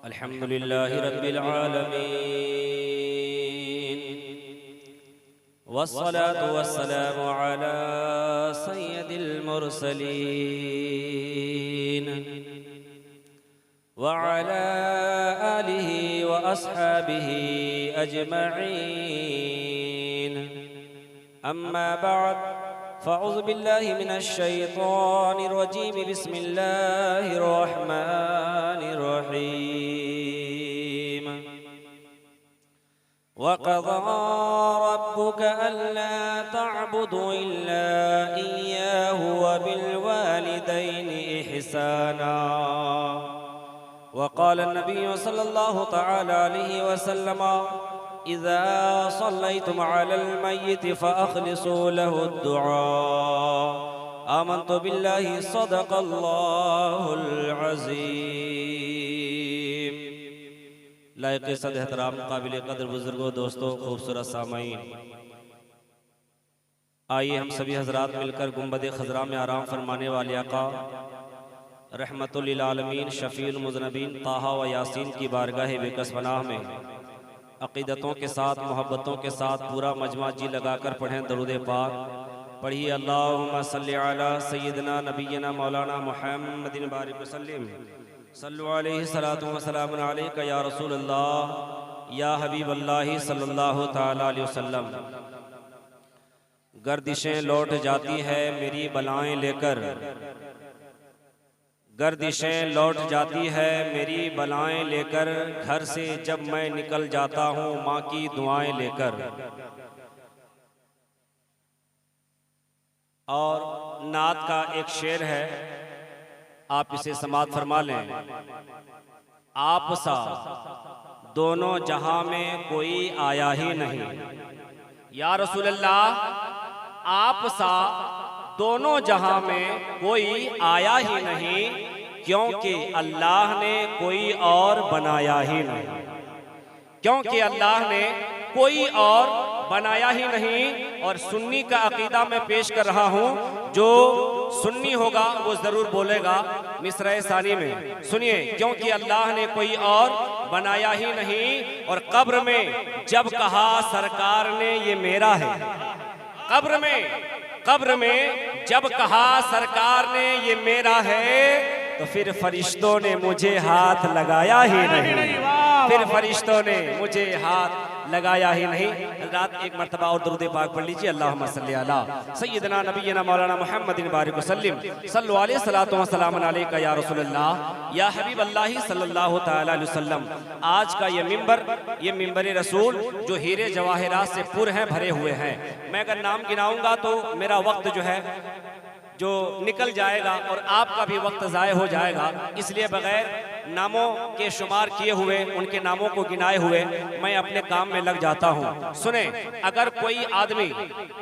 अल्हम्दुलिल्लाहि रब्बिल आलमीन वस्सलातु वस्सलामु अला सय्यदिल मुरसलीन व अला आलिहि व अस्हाबिहि अजमईन अम्मा बअद फ़अऊज़ु बिल्लाहि मिनश शैतानिर रजीम बिस्मिल्लाहिर रहमानिर रहीम वक़ज़ा रब्बुक अल्ला तअबुदू इल्ला इय्याहु व बिल वालिदैनि इहसाना वक़ाल नबिय्यु सल्लल्लाहु तआला अलैहि वसल्लम इज़ा सल्लैतुम अलल मय्यिति फ़अख़लिसू लहु दुआ आमन्तु बिल्लाहि सदक़ल्लाहुल अज़ीम। लायक़ सद एहतराम काबिल क़द्र बुज़ुर्गों, दोस्तों, खूबसूरत सामाईन, आइए हम सभी हज़रात मिलकर गुंबद ख़ज़रा में आराम फरमाने वाले आका रहमतुल लिल आलमीन शफ़ीउल मुज़नबीन ताहा व यासीन की बारगाह बेकस पनाह में अक़ीदतों के साथ, मोहब्बतों के साथ पूरा मजमा जी लगाकर पढ़ें दरूद पाक। पढ़िए अल्लाहुम्मा सल्लि अला सय्यिदिना नबिय्यिना मौलाना मुहम्मदिन बारिक वसल्लिम सल्लु अलैहि सलातु व सलामुन अलैका या रसूल अल्लाह या हबीब अल्लाह सल्लल्लाहु तआला अलैहि वसल्लम। गर्दिशें लौट जाती है मेरी बलाएं लेकर, गर्दिशें लौट जाती है मेरी बलाएं लेकर, घर से जब मैं निकल जाता हूँ माँ की दुआएं लेकर। और नात का एक शेर है, आप इसे समात फरमा लें। आप सा दोनों जहां में कोई आया ही नहीं, या रसूल अल्लाह आप सा दोनों जहां में कोई आया ही नहीं, क्योंकि अल्लाह ने कोई और बनाया ही नहीं, क्योंकि अल्लाह ने कोई और बनाया ही नहीं। और सुन्नी का अकीदा मैं पेश कर रहा हूं, जो सुन्नी होगा वो जरूर बोलेगा मिसरे सानी में। सुनिए, क्योंकि अल्लाह ने कोई और बनाया ही नहीं। और कब्र में जब कहा सरकार ने ये मेरा है, कब्र में जब कहा सरकार ने ये मेरा है, तो फिर फरिश्तों ने मुझे हाथ लगाया ही नहीं, फिर फरिश्तों ने मुझे हाथ लगाया ही नहीं। रात एक मरतबा और दुरूद पाक पढ़ लीजिए। अल्लाहुम्मा सल्ली अला सय्यिदिना नबिय्यिना मौलाना मुहम्मदिन बारिक वसल्लिम सल्लु अलैहि सलातु व सलामुन अलैका या रसूल अल्लाह या हबीब अल्लाह सल्लल्लाहु तआला अलैहि वसल्लम। आज का ये मिंबर रसूल जो हीरे जवाहिरात से पुर हैं, भरे हुए हैं। मैं अगर नाम गिनाऊंगा तो मेरा वक्त जो है जो निकल जाएगा और आपका भी वक्त ज़ाय हो जाएगा। इसलिए बगैर नामों के शुमार किए हुए, उनके नामों को गिनाए हुए मैं अपने काम में लग जाता हूँ। सुने, अगर कोई आदमी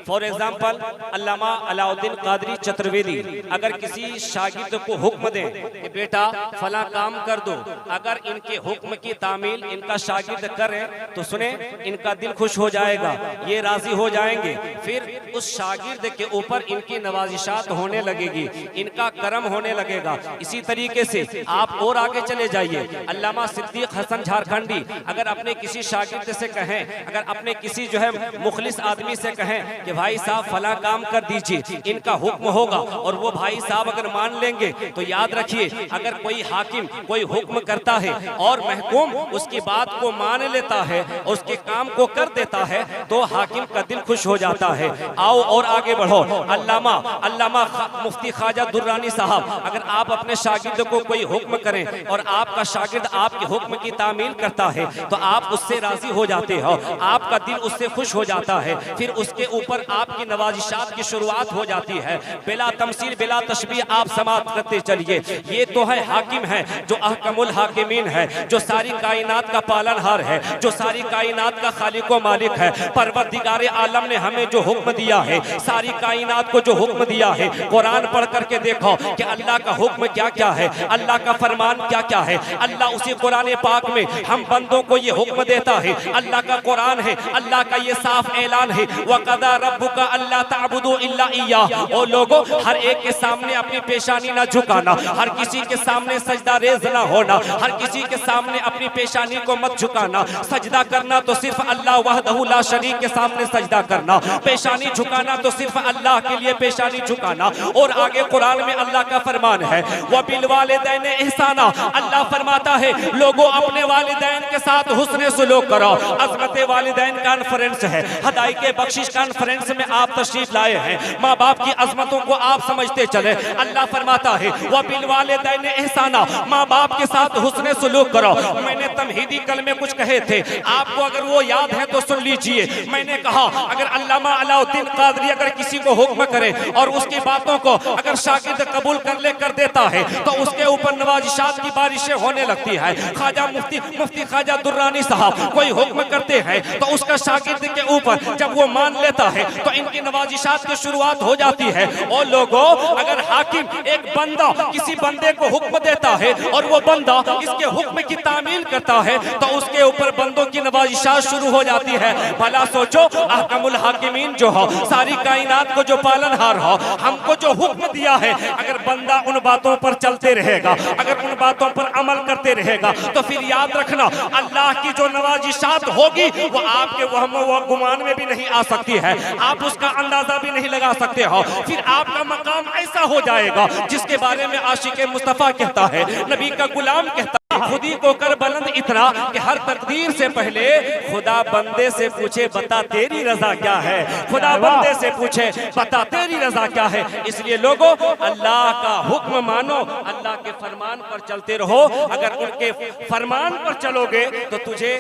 फॉर एग्जाम्पल अल्लामा अलाउद्दीन कादरी चतुर्वेदी अगर किसी शागिर्द को हुक्म दे कि बेटा फला काम कर दो, अगर इनके हुक्म की तामील इनका शागिर्द करे तो सुने, इनका दिल खुश हो जाएगा, ये राजी हो जाएंगे। फिर उस शागिर्द के ऊपर इनकी नवाजिशात होने लगेगी, इनका करम होने लगेगा। इसी तरीके से आप और आगे चले जाइए। अल्लामा सिद्दीक हसन झारखंडी अगर अपने किसी शागिर्द से कहें, अगर अपने किसी जो है मुखलिस आदमी से कहें कि भाई साहब फला काम कर दीजिए, इनका हुक्म होगा, और वो भाई साहब अगर मान लेंगे तो याद रखिए, अगर कोई हाकिम कोई हुक्म करता है और महकूम उसकी बात को मान लेता है, उसके काम को कर देता है, तो हाकिम का दिल खुश हो जाता है। आओ और आगे बढ़ो। अल्लामा मुफ्ती ख्वाजा दुर्रानी साहब अगर आप अपने शागिर्द को कोई हुक्म करें और आपका शागिर्द आपके हुक्म की तामील करता है तो आप उससे राजी हो जाते हो, आपका दिल उससे खुश हो जाता है। फिर उसके ऊपर आपकी नवाजिशात की शुरुआत हो जाती है। बिला तमसील बिला तशबीह आप समाप्त करते चलिए। ये तो है हाकिम है जो अहकमुल हाकिमीन है, जो सारी कायनात का पालनहार है, जो सारी कायनात का खालिक व मालिक है। परवरदिगार आलम ने हमें जो हुक्म दिया दिया है, सारी कायनात को जो हुक्म दिया है, कुरान पढ़ करके देखो कि अल्लाह का हुक्म क्या क्या है, अल्लाह का फरमान क्या क्या है। अल्लाह उसी कुरान पाक में हम बंदों को ये हुक्म देता है, अल्लाह का कुरान है, अल्लाह का ये साफ ऐलान है, वक़दा रब्बुका अल्ला ताबुदू इल्ला इय्याह। ओ लोगों, हर एक के सामने अपनी पेशानी ना झुकाना, हर किसी के सामने सजदा रेज़ ना होना, हर किसी के सामने अपनी पेशानी को मत झुकाना। सजदा करना तो सिर्फ अल्लाह वहदहू ला शरीक के सामने सजदा करना, पेशानी झुकाना तो सिर्फ अल्लाह के लिए पेशानी झुकाना। और आगे कुरान में अल्लाह का फरमान है, व बिल वालिदैन इहसाना। अल्लाह फरमाता है लोगों अपने वालिदैन के साथ हुस्न सुलूक करो। अज़मत वालिदैन कॉन्फ्रेंस है, हदाई के बख्शिश कॉन्फ्रेंस में आप तशरीफ लाए हैं, माँ बाप की अजमतों को आप समझते चले। अल्लाह फरमाता है व बिल वालिदैन इहसाना, माँ बाप के साथ हुस्न सुलूक करो। मैंने तमहीदी कल में कुछ कहे थे, आपको अगर वो याद है तो सुन लीजिए। मैंने कहा अगर अल्लामा अलाउद्दीन कादरी अगर किसी को हुक्म करे और उसकी बातों को अगर शागिर्द कबूल कर देता है तो उसके ऊपर नवाजिशात की बारिशें होने लगती है। ख्वाजा मुफ्ती ख्वाजा दुर्रानी साहब कोई हुक्म करते हैं तो उसका शागिर्द के ऊपर जब वो मान लेता है तो इनकी नवाजिशात की शुरुआत हो जाती है। और लोगों, अगर हाकिम एक बंदा किसी बंदे को हुक्म देता है और वो बंदा इसके हुक्म की तामील करता है तो उसके ऊपर बंदों की नवाजिशात शुरू हो जाती है। भला सोचो, अहकमुल हाकिमीन जो हो, सारी कायनात को जो पालनहार हो, हमको जो हुक्म दिया है, अगर बंदा उन बातों पर चलते रहेगा, अगर उन बातों पर अमल करते रहेगा तो फिर याद रखना अल्लाह की जो नवाजिशात होगी वो आपके वहम व गुमान में भी नहीं आ सकती है, आप उसका अंदाजा भी नहीं लगा सकते हो। फिर आपका मकाम ऐसा हो जाएगा जिसके बारे में आशिक मुस्तफा कहता है, नबी का गुलाम कहता है, खुदी को कर बुलंद इतना कि हर तकदीर से पहले खुदा बंदे से पूछे बता तेरी रजा क्या है। खुदा बंदे से पूछे बता तेरी रजा क्या है। इसलिए लोगों, अल्लाह का हुक्म मानो, अल्लाह के फरमान पर चलते रहो। अगर उनके फरमान पर चलोगे तो तुझे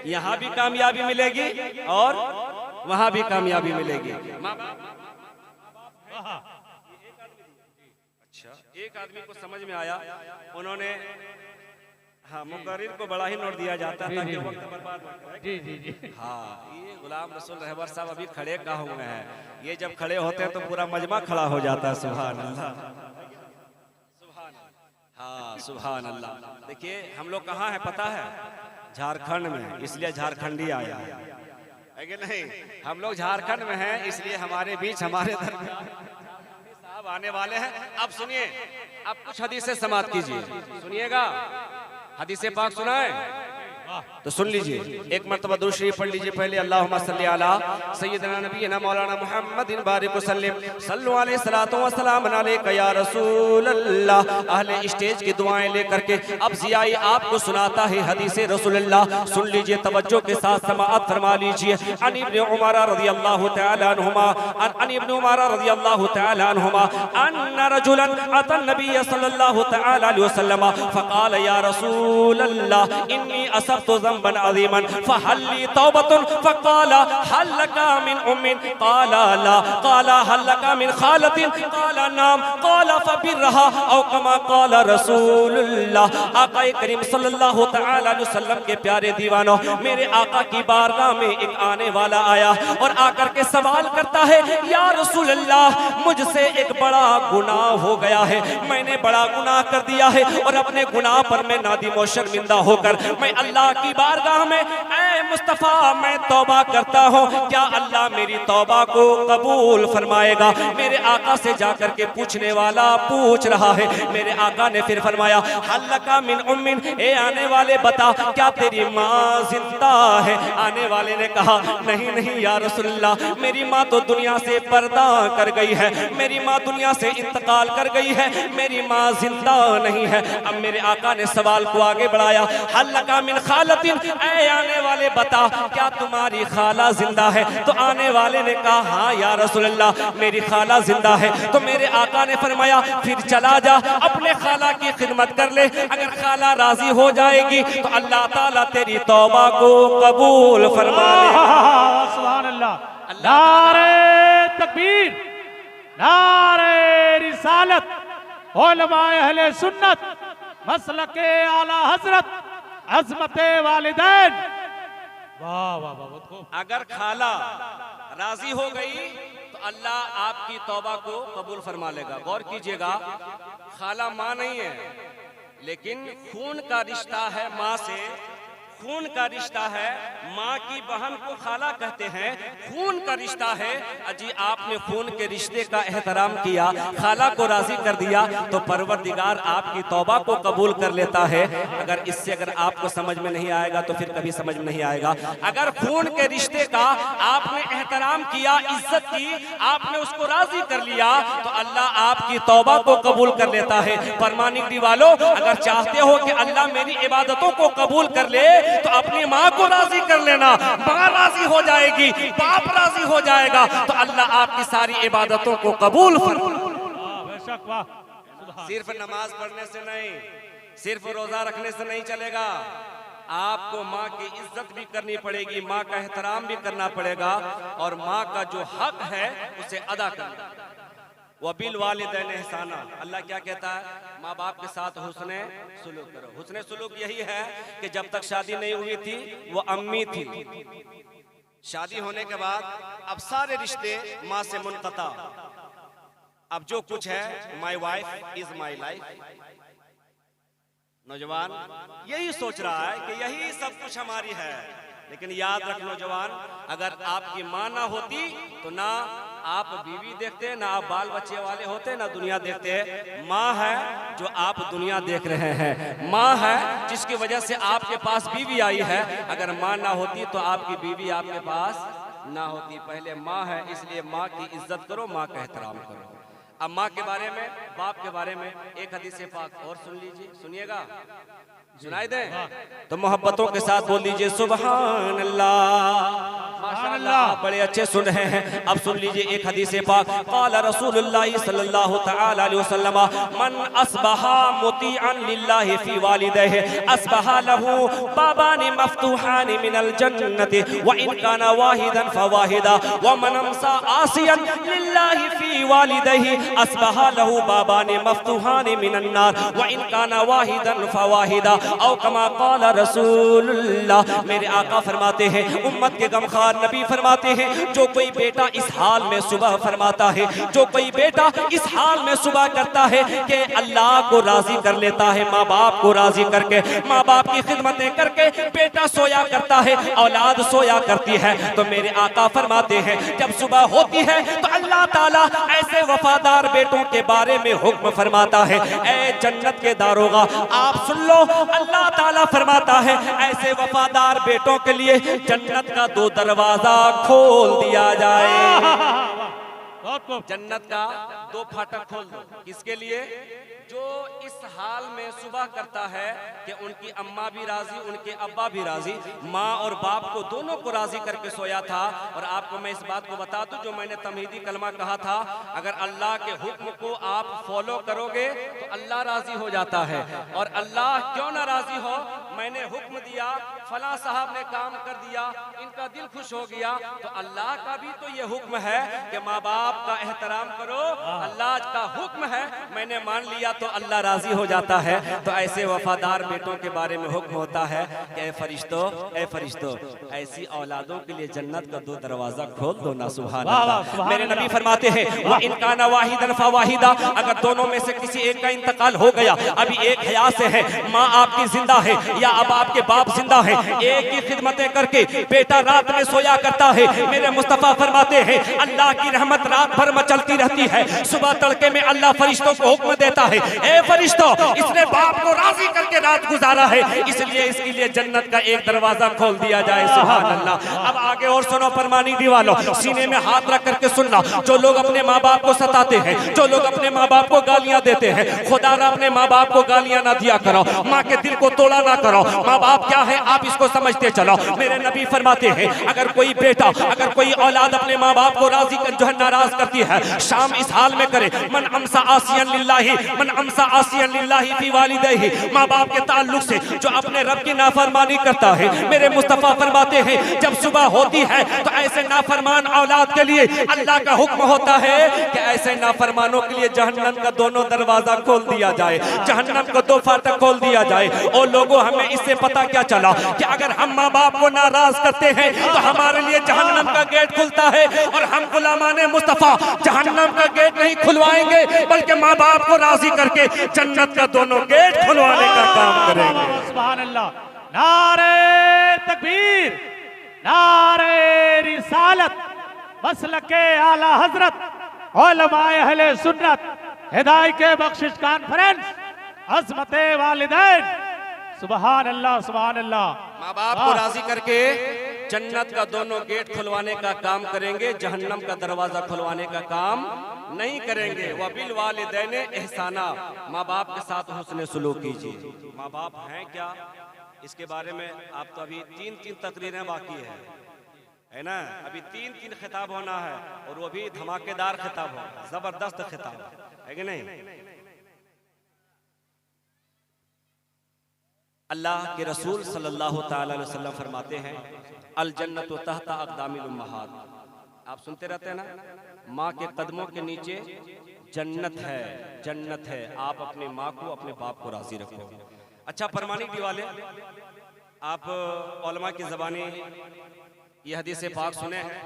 यहाँ भी कामयाबी मिलेगी और वहां भी कामयाबी मिलेगी। अच्छा, एक आदमी को समझ में आया, उन्होंने हाँ मुकर्रिर को बड़ा ही नोट दिया जाता है ताकि वक्त बर्बाद न करे। जी जी जी हाँ, ये गुलाम रसूल रहबर साहब अभी खड़े कहाँ हुए हैं, ये जब खड़े होते हैं तो पूरा मजमा खड़ा हो जाता है। सुभान अल्लाह, हाँ सुभान अल्लाह। देखिए हम लोग कहाँ हैं पता है? झारखंड में, इसलिए झारखंडी आया है कि नहीं? हम लोग झारखंड में हैं, इसलिए हमारे बीच हमारे साहब आने वाले हैं। अब सुनिए, अब कुछ हदीसें समाप्त कीजिए, सुनिएगा। हदीसे पाक सुनाए तो सुन लीजिए, एक मरतबा दुरूद शरीफ पढ़ लीजिए पहले। अल्लाहुम्मा सल्ली अला सय्यिदना नबीना मौलाना मुहम्मदिन बारिक वसल्लम सल्लु अलैहि सलातो व सलाम अलैका या रसूल अल्लाह। अहले स्टेज की दुआएं लेकर के अब जियाई आपको सुनाता है हदीसे रसूलुल्लाह। सुन लीजिए, तवज्जो के साथ समाअत फरमा लीजिए। अन इब्न उमर रज़ियल्लाहु तआला अन्हुमा अन इब्न उमर रज़ियल्लाहु तआला अन्हुमा अन्न रजुलन अता नबी सल्लल्लाहु तआला अलैहि वसल्लम फक़ाल या रसूल अल्लाह इन्नी असबतु ज़ंबन अज़ीमन फहल्ली तौबतुन फक़ाला हल लका मिन उम्मिन क़ाला ला क़ाला हल लका मिन ख़ालतिन क़ाला नाम क़ाला फबिरहा औ कमा क़ाला रसूलुल्लाह। आका करीम सल्लल्लाहु तआला अलैहि वसल्लम के प्यारे दीवानों, मेरे आका की बारगाह में एक आने वाला आया और आकर के सवाल करता है, या रसूलल्लाह मुझसे एक बड़ा गुनाह हो गया है, मैंने बड़ा गुनाह कर दिया है और अपने गुनाह पर मैं नादिम और शर्मिंदा होकर मैं अल्लाह की बारगाह में ऐ मुस्तफा मैं तौबा करता हूँ, क्या अल्लाह मेरी तौबा को कबूल फरमाएगा? मेरे आका से जाकर के पूछने वाला पूछ रहा है। मेरे आका ने फिर फरमाया, हल्लका मिन उम्मिन, ए आने वाले बता क्या तेरी माँ जिंदा है? आने वाले ने कहा, नहीं नहीं या रसूलल्लाह, मेरी माँ तो दुनिया से पर्दा कर गई है, मेरी माँ दुनिया से इंतकाल कर गई है, मेरी माँ जिंदा नहीं है। अब मेरे आका ने सवाल को आगे बढ़ाया, हल्लका मिन खालतिन, ऐ आने वाले बता क्या तुम्हारी खाला जिंदा है? तो आने वाले ने कहा, हाँ या रसूलल्लाह मेरी खाला जिंदा है। तो मेरे आका ने फरमाया, फिर चला जा अपने खाला की खिदमत कर ले, अगर खाला राजी हो जाएगी तो अल्लाह ताला तेरी तौबा को कबूल फरमा लेगा। सुभान अल्लाह, नारे तकबीर, नारे रिसालत, उलमाए अहले सुन्नत, मसलके आला हजरत, अज़मते वालिदैन। वाह वाह वाह, बहुत खूब। अगर खाला राजी हो गई अल्लाह आपकी तौबा को कबूल फरमा लेगा। गौर कीजिएगा, खाला माँ नहीं है, लेकिन खून का रिश्ता है माँ से, खून का रिश्ता है। माँ की बहन को खाला कहते हैं, खून का रिश्ता है। अजी आपने खून के रिश्ते का एहतराम किया, खाला को राजी कर दिया, तो परवरदिगार आपकी तौबा को कबूल कर लेता है। अगर इससे अगर आपको समझ में नहीं आएगा तो फिर कभी समझ में नहीं आएगा। अगर खून के रिश्ते का आपने एहतराम किया, इज्जत की, आपने उसको राजी कर लिया, तो अल्लाह आपकी तौबा को कबूल कर लेता है। परमानिक वालों, अगर चाहते हो कि अल्लाह मेरी इबादतों को कबूल कर ले, तो अपनी माँ को राजी कर लेना। माँ राजी हो जाएगी, बाप राजी हो जाएगा, तो अल्लाह आपकी सारी इबादतों को कबूल बेशक, वाह। सिर्फ नमाज पढ़ने से नहीं, सिर्फ रोजा रखने से नहीं चलेगा। आपको माँ की इज्जत भी करनी पड़ेगी, माँ का एहतराम भी करना पड़ेगा, और माँ का जो हक है उसे अदा करना। वबिल वालिदैन एहसाना, अल्लाह क्या कहता है? माँ बाप के साथ हुस्ने सुलूक करो। हुस्ने सुलूक यही है कि जब तक शादी नहीं हुई थी वो अम्मी थी, शादी होने के बाद अब सारे रिश्ते माँ से मुनक़ता। अब जो कुछ है, my wife is my life. नौजवान यही सोच रहा है कि यही सब कुछ हमारी है, लेकिन याद रख नौजवान, अगर आपकी माँ ना होती तो ना आप बीवी देखते, ना आप बाल बच्चे वाले होते, ना दुनिया देखते। माँ है जो आप दुनिया देख रहे हैं, माँ है जिसकी वजह से आपके पास बीवी आई है। अगर माँ ना होती तो आपकी बीवी आपके पास ना होती। पहले माँ है, इसलिए माँ की इज्जत करो, माँ का एहतराम करो। अब माँ के बारे में, बाप के बारे में एक हदीस पाक और सुन लीजिए, सुनिएगा, सुनाई दे तो मोहब्बतों के साथ बोल दीजिए सुभान अल्लाह। माशाअल्लाह, बड़े अच्छे सुन रहे हैं। अब सुन लीजिए एक हदीस पाक, क़ाल रसूलुल्लाह सल्लल्लाहु तआला अलैहि वसल्लम, मन अस्बहा मुतीअन लिल्लाहि फी वालिदैहि अस्बहा लहू बाबानि मफ्तूहानि मिनल जन्नति व इन काना वाहिदन फवाहिदा व मन अमसा आसियन लिल्लाहि फी वालिदैहि अस्बहा लहू बाबानि मफ्तूहानि मिनन नार व इन काना वाहिदन फवाहिदा औ कमा क़ाल रसूलुल्लाह। मेरे आका फरमाते हैं, उम्मत के गमखार नबी फरमाते हैं, जो कोई बेटा इस हाल में सुबह फरमाता है, जो कोई बेटा इस हाल में सुबह करता है कि अल्लाह को राजी कर लेता है, माँ बाप को राजी करके, माँ बाप की खिदमतें करके बेटा सोया करता है, औलाद सोया करती है, तो मेरे आका फरमाते हैं जब सुबह होती है तो अल्लाह ताला ऐसे वफादार बेटों के बारे में हुक्म फरमाता है, ऐ जन्नत के दारोगा आप सुन लो, अल्लाह ताला फरमाता है ऐसे वफादार बेटों के लिए जन्नत का 2 दरवाजा खोल दिया जाए। जन्नत का 2 फाटक खोल दो। किसके लिए? जो इस हाल में सुबह करता है कि उनकी अम्मा भी राजी, उनके अब्बा भी राजी, माँ और बाप को दोनों को राजी करके सोया था। और आपको मैं इस बात को बता दूं, जो मैंने तमहीदी कलमा कहा था, अगर अल्लाह के हुक्म को आप फॉलो करोगे तो अल्लाह राजी हो जाता है। और अल्लाह क्यों ना राजी हो? मैंने हुक्म दिया, फला साहब ने काम कर दिया, इनका दिल खुश हो गया, तो अल्लाह का भी तो ये हुक्म है कि माँ बाप का एहतराम करो, अल्लाह का हुक्म है, मैंने मान लिया तो अल्लाह राजी हो जाता है। तो ऐसे वफादार बेटों के बारे में हुक्म होता है कि ऐ फरिश्तों, ऐसी औलादों के लिए जन्नत का 2 दरवाजा खोल दो ना। सुभान अल्लाह। मेरे नबी फरमाते हैं व इन काना वाहिदन फवाहिदा, अगर दोनों में से किसी एक का इंतकाल हो गया, अभी एक हयात से है, माँ आपकी जिंदा है या अब आपके बाप जिंदा है, एक ही खिदमतें करके बेटा रात में सोया करता है, मेरे मुस्तफा फरमाते हैं अल्लाह की रहमत रात भर मचलती रहती है, सुबह तड़के में अल्लाह फरिश्तों को हुक्म देता है, ए फरिश्तों, इसने बाप को राजी करके रात गुजारा है, इसलिए इसके लिए जन्नत का 1 दरवाजा खोल दिया जाए। सुभान अल्लाह। अब आगे और सुनो परमानी दीवालों, सीने में हाथ रख करके सुनना, जो लोग अपने माँ बाप को सताते हैं, जो लोग अपने माँ बाप को गालियां देते हैं, खुदा ना अपने माँ बाप को गालियां ना दिया करो, माँ के दिल को तोड़ा ना करो। माँ बाप क्या है आप इसको समझते चलो। मेरे नबी फरमाते हैं अगर कोई बेटा, अगर कोई औलाद अपने माँ बाप को राजी कर जो है नाराज करती है, शाम इस हाल में करे, मन अमसा आसियन लिल्लाही, मन अमसा आसियन लिल्लाही फी वालिदैहि, माँ बाप के ताल्लुक से जो अपने रब की नाफरमानी करता है, मेरे मुस्तफ़ा फरमाते हैं जब सुबह होती है तो ऐसे नाफरमान औलाद के लिए अल्लाह का हुक्म होता है कि ऐसे नाफरमानों के लिए जहन्नम का दोनों दरवाजा खोल दिया जाए, जहन्नम को दो फाटक खोल दिया जाए। और लोगों, हमें इससे पता क्या चला कि अगर हम माँ बाप को नाराज करते हैं तो हमारे लिए जहन्नम का गेट खुलता है, और हम गुलामाने मुस्तफ़ा जहन्नम का गेट नहीं खुलवाएंगे बल्कि माँ बाप को राजी करके जन्नत का दोनों गेट खुलवाने का काम करेंगे। सुभान अल्लाह। नारे तकबीर, नारे रिसालत, मसलके आला हजरत, उलमाए अहले सुन्नत, हिदायत के बख्शिश कॉन्फ्रेंस, अज़मते वालिदैन। सुभान अल्लाह, सुभान अल्लाह। माँ बाप को राजी करके जन्नत का दोनों गेट खुलवाने का काम करेंगे, जहन्नम का दरवाजा खुलवाने का काम नहीं करेंगे। वबिल वालिदैन एहसाना, माँ बाप के साथ हुस्न सुलूक कीजिए। माँ बाप हैं क्या, इसके बारे में आप तो अभी तीन तकरीरें बाकी है ना, अभी तीन खिताब होना है, और वो भी धमाकेदार खिताब हो, जबरदस्त खिताब है कि नहीं। अल्लाह के रसूल सल्लल्लाहु तआला अलैहि वसल्लम फरमाते हैं अल जन्नतु तहता अक़दामिल उम्महात। आप सुनते रहते हैं ना, माँ के कदमों के नीचे जन्नत है, जन्नत है। आप अपने माँ को, अपने बाप को राजी रखो। अच्छा, परमानिक दीवाले, आप उलमा की ज़बानी ये हदीस पाक सुने हैं।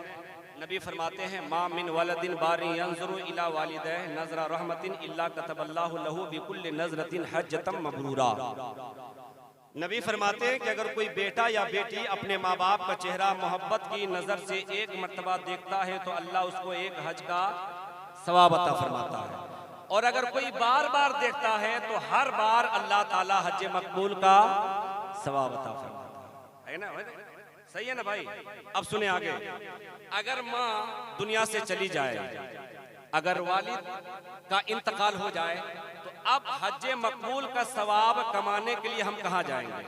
नबी फरमाते हैं मा मिन वलदिन बारी यंजुरु इला वालिदैहि नज़रा रहमतिन इल्ला कतबल्लाहु लहू बिकुल्लि नज़रतिन हज्जतम मबरूरा। नबी फरमाते हैं कि अगर कोई बेटा या बेटी अपने माँ बाप का चेहरा मोहब्बत की नज़र से एक मर्तबा देखता है तो अल्लाह उसको एक हज का सवाब अता फरमाता है, और अगर कोई बार बार देखता है तो हर बार अल्लाह ताला हज मकबूल का सवाब अता फरमाता है ना। सही है ना भाई। अब सुने आगे, अगर माँ दुनिया से चली जाए, अगर वालिद का इंतकाल हो जाए, तो अब हज मकबूल का सवाब कमाने के लिए हम कहाँ जाएंगे?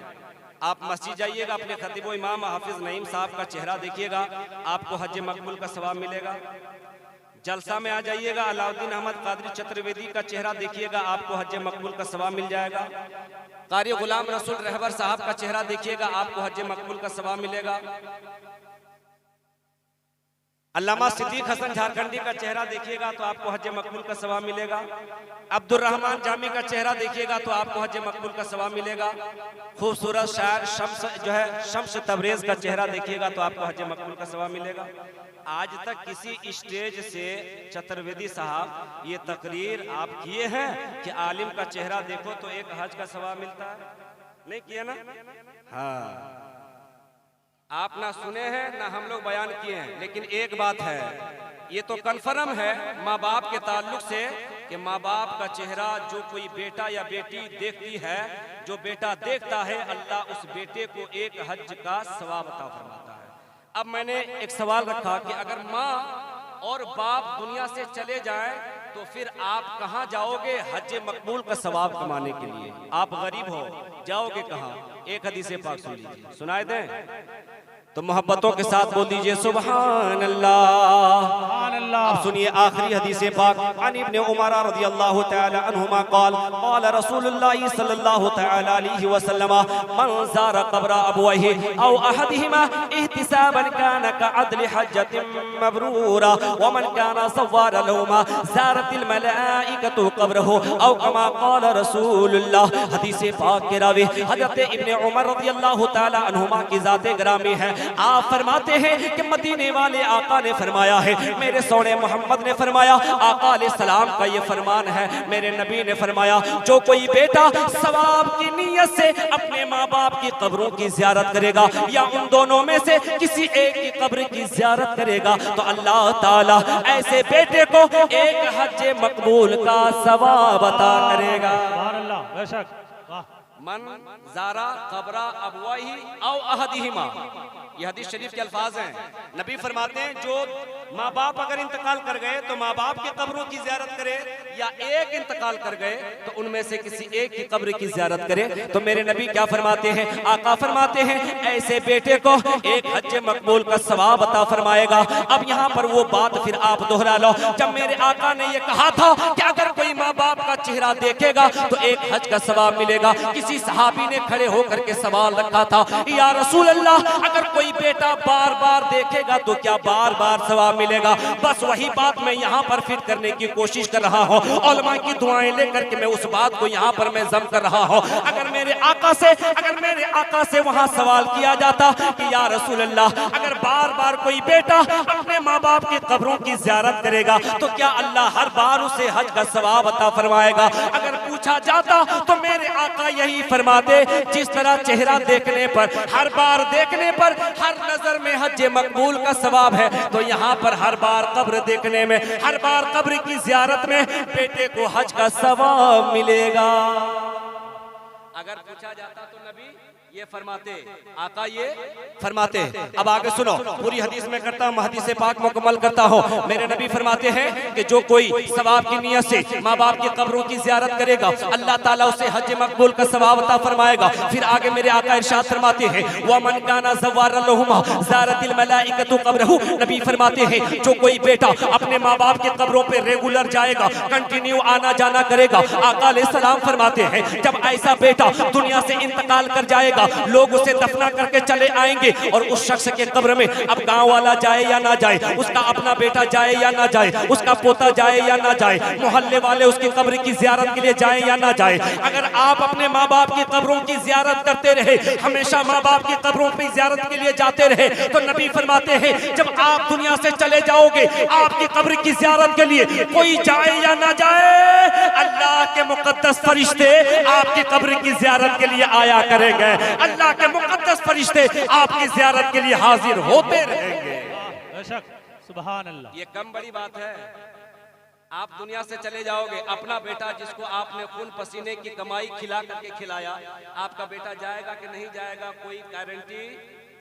आप मस्जिद जाइएगा, अपने खतीब व इमाम हाफिज नईम साहब का चेहरा देखिएगा, आपको हज मकबूल का सवाब मिलेगा। जलसा में आ जाइएगा, अलाउद्दीन अहमद कादरी चतुर्वेदी का चेहरा देखिएगा, आपको हज मकबूल का सवाब मिल जाएगा। कारी गुलाम रसूल रहबर साहब का चेहरा देखिएगा, आपको हज मकबूल का सवाब मिलेगा। अल्लामा सिद्दीक हसन झारखंडी का चेहरा देखिएगा तो आपको हज मकबूल का सवाब मिलेगा। अब्दुल रहमान जामी का चेहरा देखिएगा तो आपको हज मकबूल का सवाब मिलेगा। खूबसूरत शायर शम्स जो है शम्स तबरेज का चेहरा देखिएगा तो आपको हज मकबूल का सवाब मिलेगा। आज तक किसी स्टेज से चतुर्वेदी साहब ये तकरीर आप किए हैं कि आलिम का चेहरा देखो तो एक हज का सवाब मिलता है? नहीं किया ना? हाँ, आप ना सुने हैं ना हम लोग बयान किए हैं, लेकिन एक बात है, ये तो कन्फर्म है माँ बाप के ताल्लुक से कि माँ बाप का चेहरा जो कोई बेटा या बेटी देखती है, जो बेटा देखता है, अल्लाह उस बेटे को एक हज का सवाब अता फरमाता है। अब मैंने एक सवाल रखा कि अगर माँ और बाप दुनिया से चले जाएं तो फिर आप कहाँ जाओगे हज मकबूल का सवाब कमाने के लिए? आप गरीब हो, जाओगे कहाँ? एक हदीस पाक सुन लीजिए, सुनाए दें तो मोहब्बतों के साथ बोल दीजिए सुभान अल्लाह, सुभान अल्लाह। अब सुनिए आखिरी हदीस पाक, अन इब्न उमर रज़ियल्लाहु तआला अन्हुमा क़ाल क़ाल रसूलुल्लाह सल्लल्लाहु तआला अलैहि वसल्लम मन ज़ारा क़ब्र अबवैहि औ अहदिहिमा इहतिसाबन कान कअदल हज्जतिन मबरूरा व मन कान सव्वारा लहुमा ज़ारतिल मलाइकतु क़ब्रहु औ कमा क़ाल रसूलुल्लाह। हदीस पाक के रावी हज़रत इब्न उमर रज़ियल्लाहु तआला अन्हुमा की ज़ाते ग्रामी है। आप फरमाते हैं कि मदीने वाले आका ने फरमाया है, मेरे सोने मोहम्मद ने फरमाया, आका अलैहिस्सलाम का ये फरमान है, मेरे नबी ने फरमाया, जो कोई बेटा सवाब की नीयत से अपने माँ बाप की कब्रों की ज़ियारत करेगा या उन दोनों में से किसी एक की कब्र की ज़ियारत करेगा तो अल्लाह ताला ऐसे बेटे को एक हज मकबूल का सवाब अता करेगा। बेशक। मन ज़ारा क़ब्र अबवैहि औ अहदिहिमा, ये हदीस शरीफ के अल्फाज हैं। नबी फरमाते हैं जो माँ बाप अगर इंतकाल कर गए तो माँ बाप की कब्रों की ज़ियारत करे, या एक इंतकाल कर गए तो उनमें से किसी एक की कब्र की ज़ियारत करे। तो मेरे नबी क्या फरमाते हैं, आका फरमाते हैं ऐसे बेटे को एक हज मकबूल का सवाब अता फरमाएगा। अब यहाँ पर वो बात फिर आप दोहरा लो, जब मेरे आका ने ये कहा था कि अगर कोई माँ बाप का चेहरा देखेगा तो एक हज का सवाब मिलेगा, किसी सहाबी ने खड़े होकर के सवाल रखा था, या रसूल अल्लाह अगर कोई बेटा बार बार देखेगा तो क्या बार बार सवाब मिलेगा? बस वही बात मैं यहाँ पर फिट करने की कोशिश कर रहा हूँ, उलमा की दुआएं लेकर के मैं उस बात को यहाँ पर मैं जम कर रहा हूँ। अगर मेरे आका से वहाँ सवाल किया जाता कि या रसूल अल्लाह अगर बार बार कोई बेटा अपने माँ बाप की कब्रों की ज़ियारत करेगा तो क्या अल्लाह हर बार उसे हज का सवाब अता फरमाएगा? अगर पूछा जाता तो मेरे आका यही फरमाते, जिस तरह चेहरा देखने पर, हर बार देखने पर, हर नजर में हज मकबूल का सवाब है, तो यहाँ पर हर बार कब्र देखने में, हर बार कब्र की ज़ियारत में बेटे को हज का सवाब मिलेगा। अगर पूछा जाता तो नबी ये फरमाते, आका ये फरमाते। अब आगे सुनो, पूरी हदीस में करता हूँ, हदीस पाक मुकम्मल करता हूँ। मेरे नबी फरमाते हैं कि जो कोई सवाब की नियत से माँ बाप की कब्रों की ज़ियारत करेगा अल्लाह ताला उसे हज मकबूल का सवाब अता फरमाएगा। फिर आगे मेरे आका इरशाद फरमाते हैं व मन काना ज़व्वारन लहुमा ज़ारतिल मलाइकतु क़ब्रहु, नबी फरमाते हैं जो कोई बेटा अपने माँ बाप की कब्रों पे रेगुलर जाएगा, कंटिन्यू आना जाना करेगा, आका अलैहिस्सलाम फरमाते हैं जब ऐसा बेटा दुनिया से इंतकाल कर जाएगा लोग उसे दफना करके चले आएंगे और उस शख्स के कब्र में अब गांव वाला जाए या ना जाए, उसका अपना बेटा जाए या ना जाए, उसका पोता जाए या ना जाए, मोहल्ले वाले उसकी कब्र की ज़ियारत के लिए जाए या ना जाए, अगर आप अपने माँ बाप की कब्रों की ज़ियारत करते रहे, हमेशा माँ बाप की कब्रों की ज़ियारत के लिए जाते रहे, तो नबी फरमाते हैं जब आप दुनिया से चले जाओगे आपकी कब्र की ज़ियारत के लिए कोई जाए या ना जाए, अल्लाह के मुकद्दस फरिश्ते आपकी कब्र की ज़ियारत के लिए आया करेंगे, अल्लाह के मुकद्दस फरिश्ते आपकी ज़ियारत के लिए हाजिर होते रहेंगे। बेशक, सुभान अल्लाह। ये कम बड़ी बात है? आप दुनिया से चले जाओगे, अपना बेटा जिसको आपने खून पसीने की कमाई खिला करके खिलाया, आपका बेटा जाएगा कि नहीं जाएगा कोई गारंटी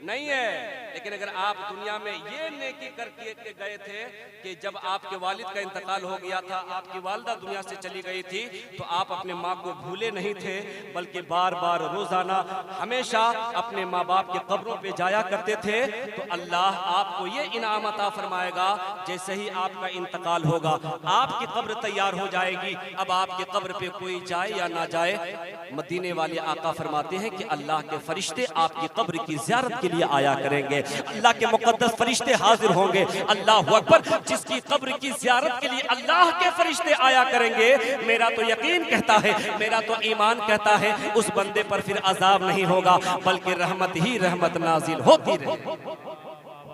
नहीं है। लेकिन अगर आप दुनिया में ये नेकी करके गए थे कि जब आपके वालिद का इंतकाल हो गया था, आपकी वालिदा दुनिया से चली गई थी, तो आप अपने माँ को भूले नहीं थे, बल्कि बार बार रोजाना हमेशा अपने माँ बाप के कब्रों पे जाया करते थे, तो अल्लाह आपको ये इनाम अता फरमाएगा। जैसे ही आपका इंतकाल होगा आपकी कब्र तैयार हो जाएगी। अब आपके कब्र पे कोई जाए या ना जाए, मदीने वाले आका फरमाते हैं कि अल्लाह के फरिश्ते आपकी कब्र की ज़ियारत लिए आया करेंगे, अल्लाह के मुकद्दस फरिश्ते हाजिर होंगे। अल्लाह अकबर, जिसकी कब्र की ज़ियारत के लिए अल्लाह के फरिश्ते आया करेंगे, मेरा तो यकीन कहता है, मेरा तो ईमान कहता है उस बंदे पर फिर अजाब नहीं होगा बल्कि रहमत ही रहमत नाजिल होती रहेगी।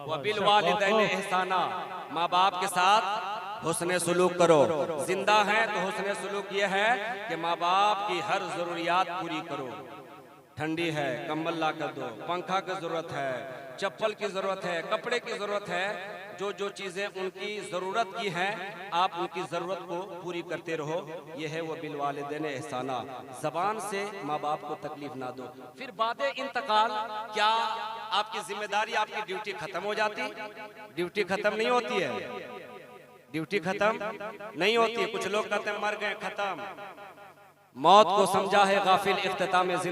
व बिल वालिदैन एहसाना, माँ बाप के साथ हुस्ने सुलूक करो। जिंदा है तो हुस्ने सुलूक ये है कि माँ बाप की हर जरूरियात पूरी करो। ठंडी है कंबल ला कर दो, पंखा की जरूरत है, चप्पल की जरूरत है, कपड़े की जरूरत है, जो जो चीजें उनकी जरूरत की हैं आप उनकी जरूरत को पूरी करते रहो। यह है वो बिल वालिदैन एहसाना। जबान से माँ बाप को तकलीफ ना दो। फिर बादे इंतकाल क्या आपकी जिम्मेदारी, आपकी ड्यूटी खत्म हो जाती? ड्यूटी खत्म नहीं होती है, ड्यूटी खत्म नहीं होती है। कुछ लोग कहते हैं मर गए, खत्म। मौत को समझा है गाफिल इख्तिताम जिंदगी।